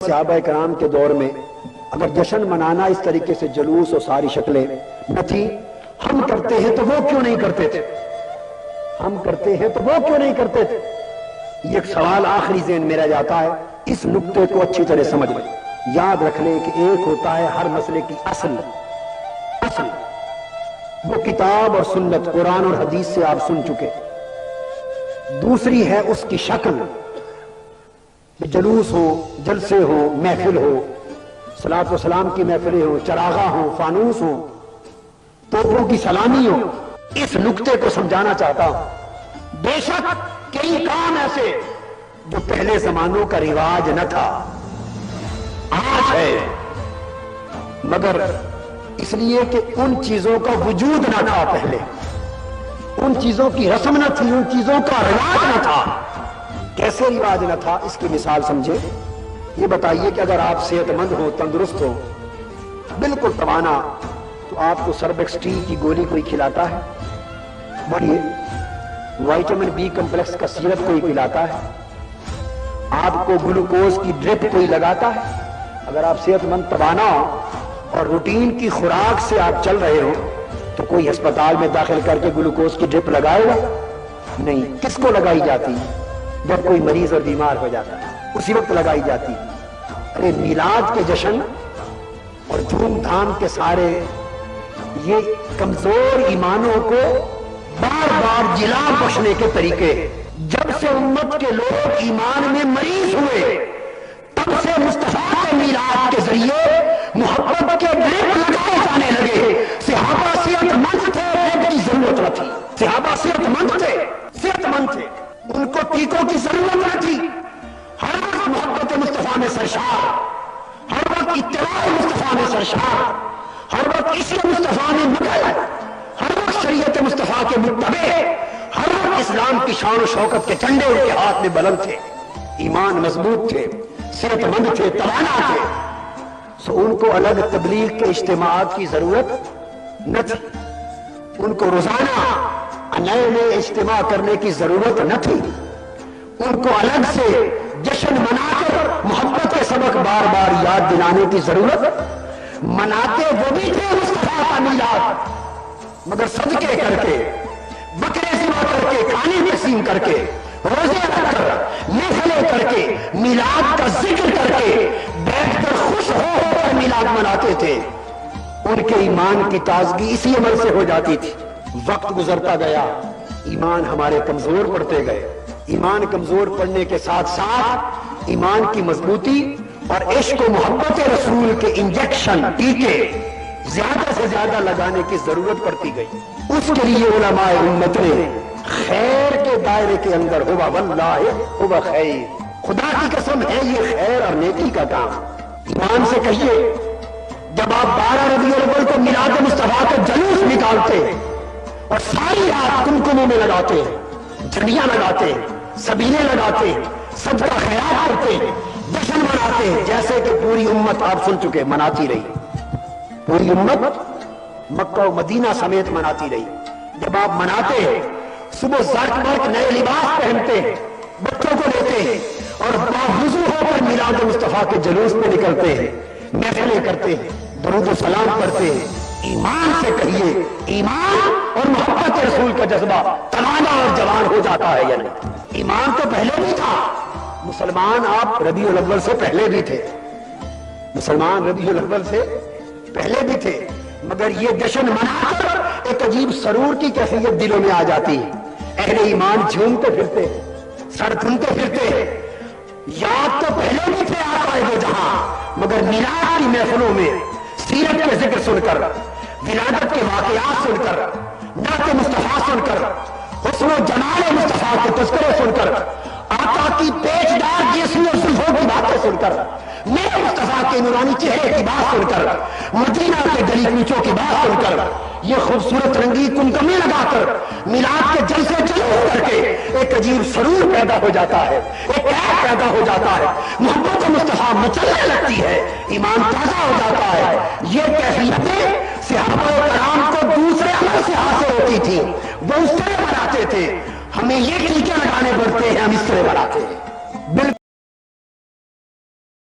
सहाबा करام के दौर में अगर जश्न मनाना इस तरीके से जुलूस और सारी शक्लें न थी, हम करते हैं तो वो क्यों नहीं करते थे? हम करते हैं तो वो क्यों नहीं करते थे? ये एक सवाल आखिरी ज़हन में रह जाता है। इस नुक्ते को अच्छी तरह समझ लें, याद रख लें कि एक होता है हर मसले की असल वो किताब और सुन्नत, कुरान और हदीस से आप सुन चुके। दूसरी है उसकी शक्ल, जलूस हो, जलसे हो, महफिल हो, सलात व सलाम की महफिलें हो, चरागा हो, फानूस हो, तोपों की सलामी हो। इस नुक्ते को समझाना चाहता हूं। बेशक कई काम ऐसे जो पहले जमानों का रिवाज न था, आज है, मगर इसलिए कि उन चीजों का वजूद न था पहले, उन चीजों की रस्म न थी, उन चीजों का रिवाज न था। कैसे रिवाज न था, इसकी मिसाल समझे। ये बताइए कि अगर आप सेहतमंद हो, तंदुरुस्त हो, बिल्कुल तवाना, तो आपको सर्बेक्सटीन की गोली कोई खिलाता है? बोलिए। विटामिन बी कम्प्लेक्स का सिरप कोई पिलाता है? आपको ग्लूकोज की ड्रिप कोई लगाता है? अगर आप सेहतमंद तवाना हो और रूटीन की खुराक से आप चल रहे हो, तो कोई अस्पताल में दाखिल करके ग्लूकोज की ड्रिप लगाएगा? नहीं। किसको लगाई जाती है? जब कोई मरीज और बीमार हो जाता है, उसी वक्त लगाई जाती है। अरे मिलाद के जश्न और धूमधाम के सारे ये कमजोर ईमानों को बार बार जिला बख्शने के तरीके। जब से उम्मत के लोग ईमान में मरीज हुए, तब से मुस्तफा के मिलाद के जरिए मोहब्बत के ड्रिप लगाए जाने लगे। सहाबा सेहतमंद थे, ड्रिप की जरूरत न थी। सहाबा सेहतमंद थे, उनको टीकों की जरूरत न थी। हर वक्त मोहब्बत मुस्तफा में सरशार, हर वक्त इत्तिबा मुस्तफा में सरशार, हर वक्त इश्क मुस्तफा में मुगल, हर वक्त शरीयत मुस्तफा के मुत्तबे, हर वक्त इस्लाम की शान और शौकत के झंडे उनके हाथ में बुलंद थे। ईमान मजबूत थे, सेहतमंद थे, तवाना थे। सो उनको अलग तबलीग के इज्तिमाआत की जरूरत न थी। उनको रोजाना नए नए इज्तिमा करने की जरूरत न थी। उनको अलग से जश्न मनाकर मोहब्बत के सबक बार बार याद दिलाने की जरूरत। मनाते वो भी थे मुस्तफा का मिलाद, मगर सदके करके, बकरे ज़िबा करके, खाने तक़सीम करके, रोजे रखकर, महफिलें करके, मिलाद का जिक्र करके, बैठकर खुश होकर मिलाद मनाते थे। उनके ईमान की ताजगी इसी अमल से हो जाती थी। वक्त गुजरता गया, ईमान हमारे कमजोर पड़ते गए। ईमान कमजोर पड़ने के साथ साथ ईमान की मजबूती और इश्क और मोहब्बत रसूल के इंजेक्शन, टीके ज्यादा से ज्यादा लगाने की जरूरत पड़ती गई। उसके लिए उलमाए उम्मत ने खैर के दायरे के अंदर हुवा वल्लाहि हुवा खैर, खुदा की कसम है ये खैर और नेकी का काम। ईमान से कहिए, जब आप 12 रबीउल अव्वल को मिलाद मुस्तफा का जुलूस निकालते और सारी रात कुमकुमों में लगाते हैं, झंडियां लगाते हैं, सबीने लगाते हैं, सबका ख्याल करते हैं, जश्न मनाते हैं, जैसे कि पूरी उम्मत आप सुन चुके मनाती रही। पूरी उम्मत मक्का और मदीना समेत मनाती रही। जब आप मनाते हैं, सुबह ज़र्क नए लिबास पहनते हैं, बच्चों को लेते हैं और बावजू होकर मिलाद मुस्तफा के जुलूस में निकलते हैं, महफिलें करते हैं, दरूद और सलाम करते हैं। ईमान से कहिए, ईमान और मोहब्बत रसूल का जज्बा तवाना और जवान हो जाता है या नहीं? ईमान तो पहले भी था। मुसलमान आप रबीउल अव्वल से पहले भी थे, मुसलमान रबीउल अव्वल से पहले भी थे, मगर ये जश्न मनाकर एक अजीब सरूर की कैफियत दिलों में आ जाती है। अहले ईमान झूमते फिरते, सर धुनते फिरते। याद तो पहले भी थे आकाए जहां, मगर मिलाद की महफिलों में सीरत के जिक्र सुनकर, विलादत के वाकयात सुनकर, नाते मुस्तफा सुनकर, हुस्न जमाल मुस्तफा के तज़किरे सुनकर, आका की पेचदार जिस्म और जुल्फों की बातें सुनकर, मेरे मुस्तफा के नूरानी चेहरे की बात सुनकर, मदीना के गली कूचों की बात सुनकर, ये खूबसूरत रंगी कुमकुमे लगाकर मिलाद के जलसे जुलूस करके एक अजीब सरूर पैदा हो जाता है, एक कैफ पैदा हो जाता है, मोहब्बत मुस्तफा मचलने लगती है, ईमान ताजा हो जाता है। ये कैफियतें सहाबा कराम को दूसरे अमल से हासिल होती थी। वो उस तरह बनाते थे, हमें ये टीके लगाने पड़ते हैं, हम इस तरह बनाते हैं।